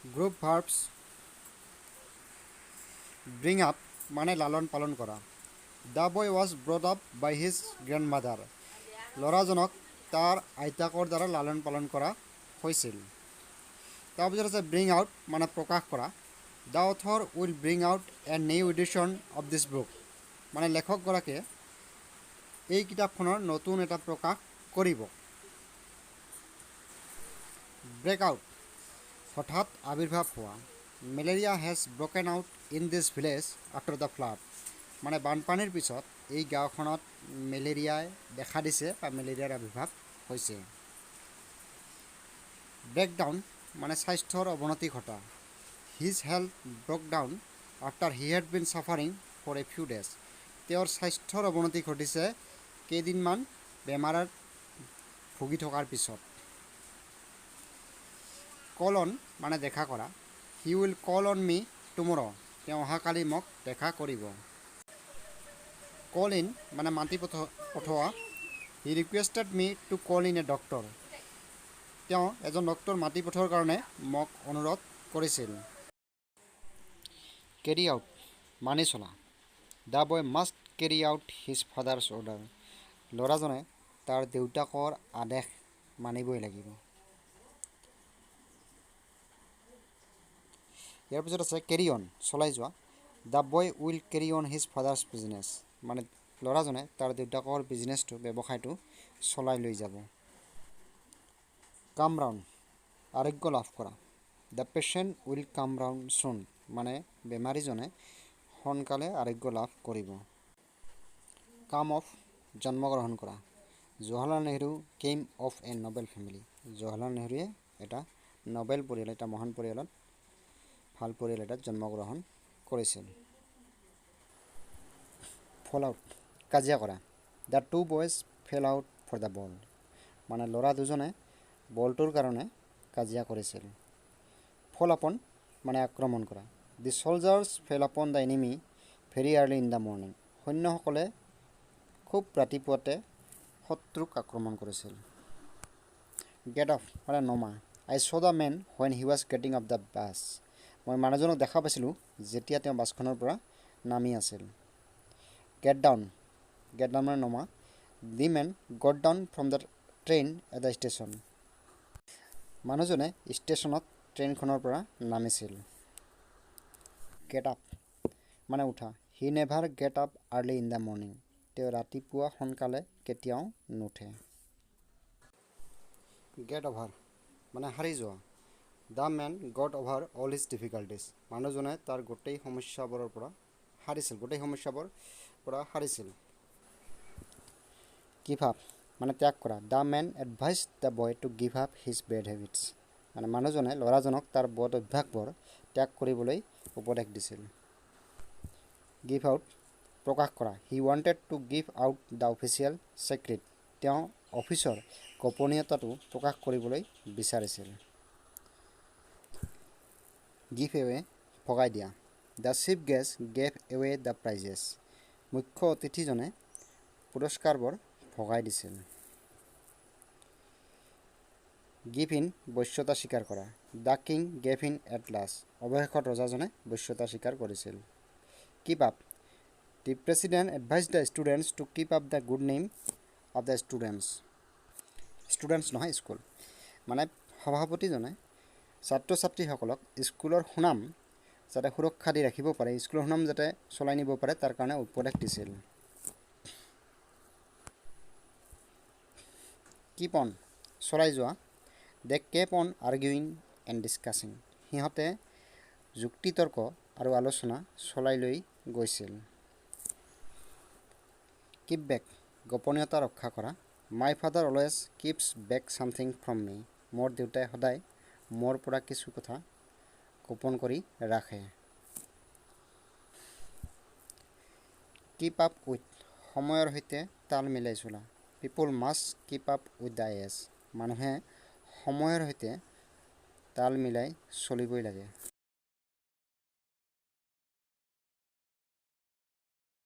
Group verbs bring up মানে লালন পালন কৰা। The boy was brought up by his grandmother. ল'ৰাজনক তাৰ আইতাকৰ দ্বাৰা লালন পালন কৰা হৈছিল। তাৰপিছত আছে ব্ৰিং আউট মানে প্ৰকাশ কৰা। The author will bring out a new edition of this book মানে লেখকগৰাকীয়ে এই কিতাপখনৰ নতুন এটা প্ৰকাশ কৰিব। ব্ৰেক আউট হঠাৎ আৱিৰ্ভাৱ হোৱা। Malaria has broken out in this village after the flood মানে বানপানীৰ পিছত এই গাঁওখনত মেলেৰিয়াই দেখা দিছে বা মেলেৰিয়াৰ আৱিৰ্ভাৱ হৈছে। ব্ৰেকডাউন মানে স্বাস্থ্যৰ অৱনতি ঘটা। His health broke down after he had been suffering for a few days তেওঁৰ স্বাস্থ্যৰ অৱনতি ঘটিছে কেইদিনমান বেমাৰত ভুগি থকাৰ পিছত। কল অন মানে দেখা কৰা। He will call on me tomorrow তেওঁ অহাকালি মোক দেখা কৰিব। কল ইন মানে মাতি পঠোৱা। He requested me to call in a doctor তেওঁ এজন ডক্টৰ মাতি পঠোৱাৰ কাৰণে মোক অনুৰোধ কৰিছিল। কেৰি আউট মানি চলা। The boy must carry out his father's order ল'ৰাজনে তাৰ দেউতাকৰ আদেশ মানিবই লাগিব। ইয়াৰ পিছত আছে কেৰি অন চলাই যোৱা। The boy will carry on his father's business মানে ল'ৰাজনে তাৰ দেউতাকৰ বিজনেছটো ব্যৱসায়টো চলাই লৈ যাব। কাম ৰাউণ্ড আৰোগ্য লাভ কৰা। The patient will come round চুন মানে বেমাৰীজনে সোনকালে আৰোগ্য লাভ কৰিব। কাম অফ জন্মগ্ৰহণ কৰা। Jawaharlal Nehru came of a noble family Jawaharlal নেহৰুৱে এটা নবেল পৰিয়াল এটা মহান পৰিয়ালত ভাল পৰিয়াল এটাত জন্মগ্ৰহণ কৰিছিল। ফল আউট কাজিয়া কৰা। The two boys fell out for the ball মানে ল'ৰা দুজনে বলটোৰ কাৰণে কাজিয়া কৰিছিল। ফল আপন মানে আক্ৰমণ কৰা। The soldiers fell upon the enemy very early in the morning সৈন্যসকলে খুব ৰাতিপুৱাতে শত্ৰুক আক্ৰমণ কৰিছিল। গেট অফ মানে নমা। I saw the man when he was getting off the bus মই মানুহজনক দেখা পাইছিলোঁ যেতিয়া তেওঁ বাছখনৰ পৰা নামি আছিল। গেট ডাউন মানে নমা। The man got down from the train at the station মানুহজনে ষ্টেচনত ট্ৰেইনখনৰ পৰা নামিছিল। গেট আপ মানে উঠা। He never get up early in the morning তেওঁ ৰাতিপুৱা সোনকালে কেতিয়াও নুঠে। গেট অভাৰ মানে সাৰি যোৱা। The man got over all his difficulties মানুহজনে তাৰ গোটেই সমস্যাবোৰৰ পৰা সাৰিছিল। গিভ আপ মানে ত্যাগ কৰা। The man advise the boy to give up his bad habits মানে মানুহজনে ল'ৰাজনক তাৰ বদ অভ্যাসবোৰ ত্যাগ কৰিবলৈ উপদেশ দিছিল। গিভ আউট প্ৰকাশ কৰা। He wanted to give out the official secret তেওঁ অফিচৰ গোপনীয়তাটো প্ৰকাশ কৰিবলৈ বিচাৰিছিল। গিভ এৱে ভগাই দিয়া। The chief guest gave away the prizes মুখ্য অতিথিজনে পুৰস্কাৰবোৰ ভগাই দিছিল। গিভ ইন বশ্যতা স্বীকাৰ কৰা। The king gave in at last অৱশেষত ৰজাজনে বশ্যতা স্বীকাৰ কৰিছিল। Keep up the president advise the students to keep up the good name of the students নহয় school মানে সভাপতিজনে ছাত্ৰ ছাত্ৰীসকলক স্কুলৰ সুনাম যাতে সুৰক্ষা দি ৰাখিব পাৰে স্কুলৰ সুনাম যাতে চলাই নিব পাৰে তাৰ কাৰণে উপদেশ দিছিল। কিপ অন চলাই যোৱা। দে কেপ অন আৰ্গুইং এণ্ড ডিছকাছিং সিহঁতে যুক্তিতৰ্ক আৰু আলোচনা চলাই লৈ গৈছিল। কিপ বেক গোপনীয়তা ৰক্ষা কৰা। My father always keeps back something from me মোৰ দেউতাই সদায় মোৰ পৰা কিছু কথা গোপন কৰি ৰাখে। কিপ আপ উইথ সময়ৰ সৈতে তাল মিলাই চলা। People must keep up with the age মানুহে সময়ৰ সৈতে তাল মিলাই চলিবই লাগে।